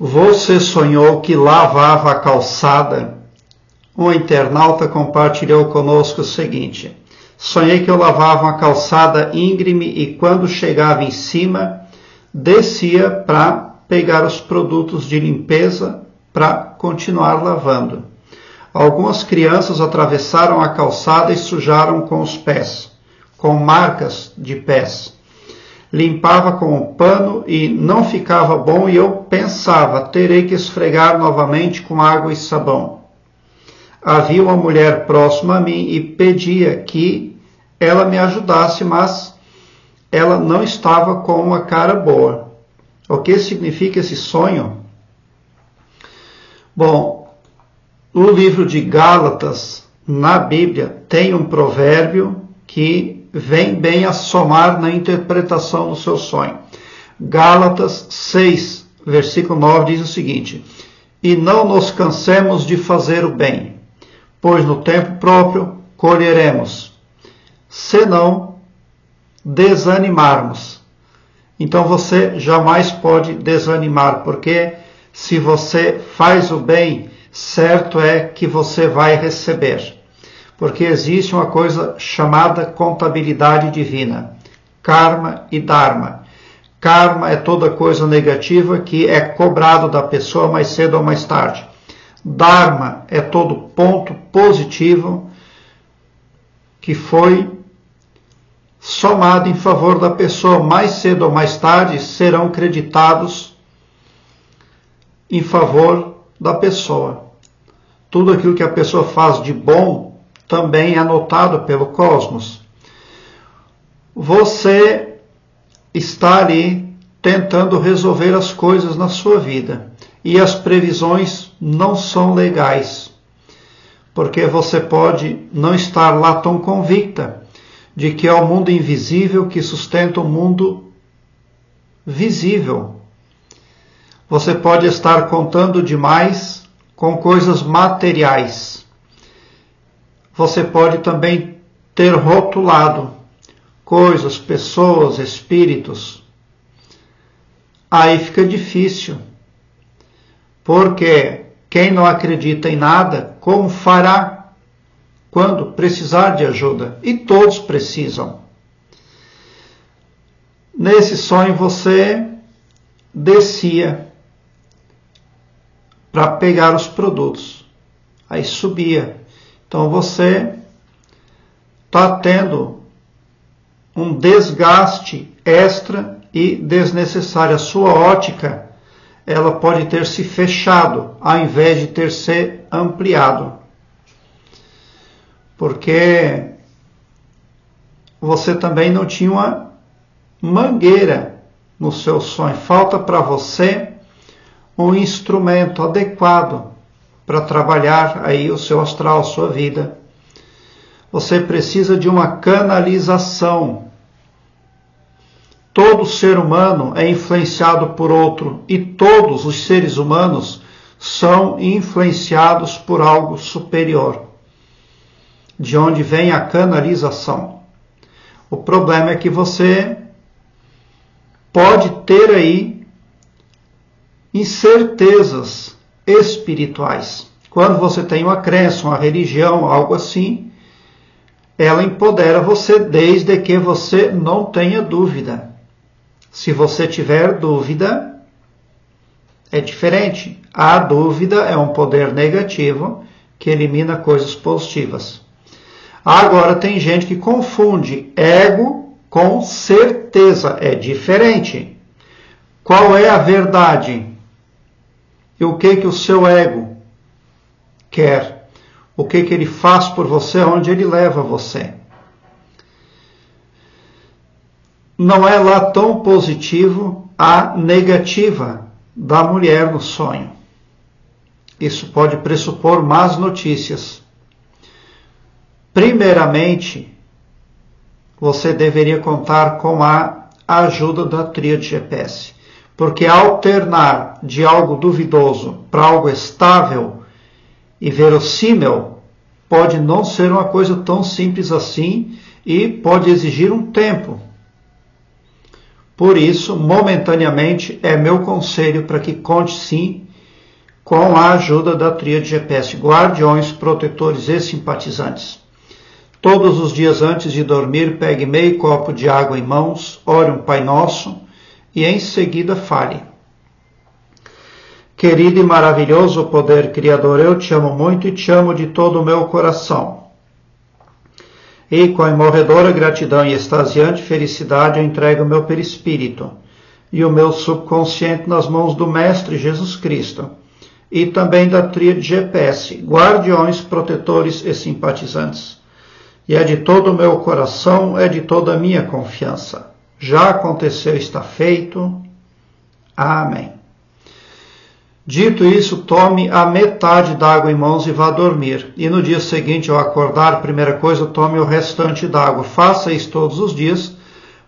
Você sonhou que lavava a calçada? Um internauta compartilhou conosco o seguinte: sonhei que eu lavava uma calçada íngreme e quando chegava em cima, descia para pegar os produtos de limpeza para continuar lavando. Algumas crianças atravessaram a calçada e sujaram com os pés, com marcas de pés. Limpava com o pano e não ficava bom e eu pensava, terei que esfregar novamente com água e sabão. Havia uma mulher próxima a mim e pedia que ela me ajudasse, mas ela não estava com uma cara boa. O que significa esse sonho? Bom, no livro de Gálatas, na Bíblia, tem um provérbio que vem bem a somar na interpretação do seu sonho. Gálatas 6, versículo 9 diz o seguinte: e não nos cansemos de fazer o bem, pois no tempo próprio colheremos, se não desanimarmos. Então você jamais pode desanimar, porque se você faz o bem, certo é que você vai receber. Porque existe uma coisa chamada contabilidade divina, karma e dharma. Karma é toda coisa negativa que é cobrado da pessoa mais cedo ou mais tarde. Dharma é todo ponto positivo que foi somado em favor da pessoa. Mais cedo ou mais tarde serão creditados em favor da pessoa. Tudo aquilo que a pessoa faz de bom também é anotado pelo cosmos. Você está ali tentando resolver as coisas na sua vida e as previsões não são legais, porque você pode não estar lá tão convicta de que é o mundo invisível que sustenta o mundo visível. Você pode estar contando demais com coisas materiais. Você pode também ter rotulado coisas, pessoas, espíritos. Aí fica difícil, porque quem não acredita em nada, como fará quando precisar de ajuda? E todos precisam. Nesse sonho você descia para pegar os produtos, aí subia. Então você está tendo um desgaste extra e desnecessário. A sua ótica, ela pode ter se fechado ao invés de ter se ampliado. Porque você também não tinha uma mangueira no seu sonho. Falta para você um instrumento adequado para trabalhar aí o seu astral, a sua vida. Você precisa de uma canalização. Todo ser humano é influenciado por outro e todos os seres humanos são influenciados por algo superior. De onde vem a canalização? O problema é que você pode ter aí incertezas espirituais. Quando você tem uma crença, uma religião, algo assim, ela empodera você desde que você não tenha dúvida. Se você tiver dúvida, é diferente. A dúvida é um poder negativo que elimina coisas positivas. Agora tem gente que confunde ego com certeza. É diferente. Qual é a verdade? E o que o seu ego quer? O que ele faz por você? Onde ele leva você? Não é lá tão positivo a negativa da mulher no sonho. Isso pode pressupor más notícias. Primeiramente, você deveria contar com a ajuda da tríade GPS. Porque alternar de algo duvidoso para algo estável e verossímil pode não ser uma coisa tão simples assim e pode exigir um tempo. Por isso, momentaneamente, é meu conselho para que conte sim com a ajuda da tríade GPS, guardiões, protetores e simpatizantes. Todos os dias antes de dormir, pegue meio copo de água em mãos, ore um Pai Nosso e em seguida fale. Querido e maravilhoso poder criador, eu te amo muito e te amo de todo o meu coração. E com a imorredora gratidão e extasiante felicidade eu entrego o meu perispírito e o meu subconsciente nas mãos do Mestre Jesus Cristo e também da tríade GPS, guardiões, protetores e simpatizantes. E é de todo o meu coração, é de toda a minha confiança. Já aconteceu, está feito. Amém. Dito isso, tome a metade da água em mãos e vá dormir. E no dia seguinte, ao acordar, primeira coisa, tome o restante da água. Faça isso todos os dias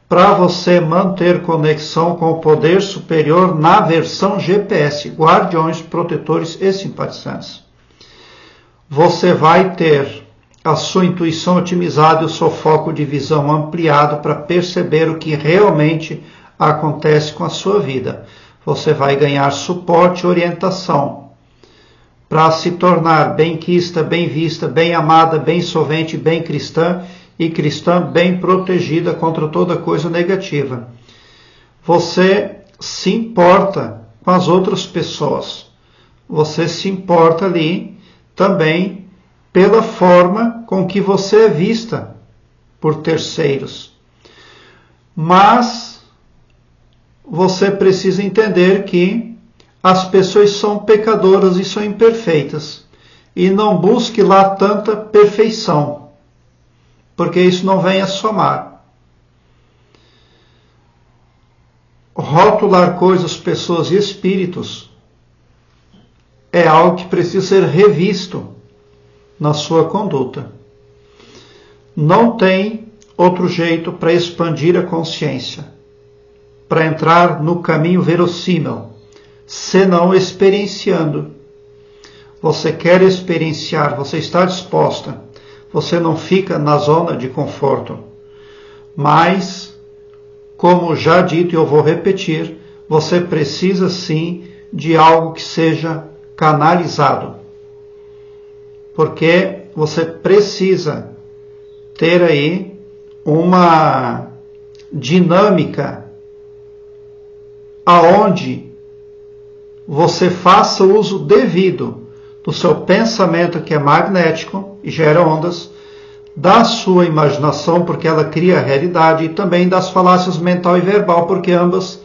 para você manter conexão com o poder superior na versão GPS, guardiões, protetores e simpatizantes. Você vai ter a sua intuição otimizada e o seu foco de visão ampliado para perceber o que realmente acontece com a sua vida. Você vai ganhar suporte e orientação para se tornar bem-quista, bem vista, bem amada, bem solvente, bem cristã e cristã bem protegida contra toda coisa negativa. Você se importa com as outras pessoas. Você se importa ali também pela forma com que você é vista por terceiros. Mas você precisa entender que as pessoas são pecadoras e são imperfeitas. E não busque lá tanta perfeição, porque isso não vem a somar. Rotular coisas, pessoas e espíritos é algo que precisa ser revisto na sua conduta. Não tem outro jeito para expandir a consciência, para entrar no caminho verossímil, senão experienciando. Você quer experienciar, você está disposta, você não fica na zona de conforto. Mas, como já dito e eu vou repetir, você precisa sim de algo que seja canalizado. Porque você precisa ter aí uma dinâmica aonde você faça o uso devido do seu pensamento, que é magnético e gera ondas, da sua imaginação, porque ela cria a realidade, e também das falácias mental e verbal, porque ambas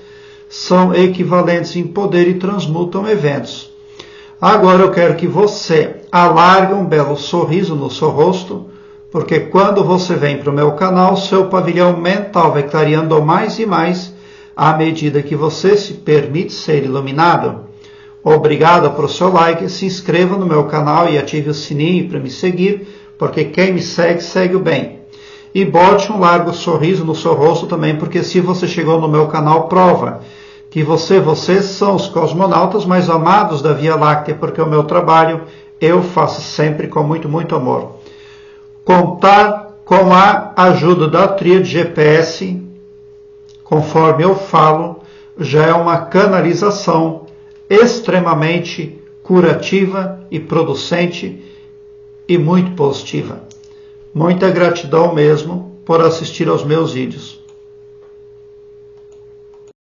são equivalentes em poder e transmutam eventos. Agora eu quero que você alargue um belo sorriso no seu rosto, porque quando você vem para o meu canal, seu pavilhão mental vai clareando mais e mais à medida que você se permite ser iluminado. Obrigado por seu like, se inscreva no meu canal e ative o sininho para me seguir, porque quem me segue, segue o bem. E bote um largo sorriso no seu rosto também, porque se você chegou no meu canal, prova que vocês são os cosmonautas mais amados da Via Láctea, porque o meu trabalho eu faço sempre com muito, muito amor. Contar com a ajuda da tríade GPS, conforme eu falo, já é uma canalização extremamente curativa e producente e muito positiva. Muita gratidão mesmo por assistir aos meus vídeos.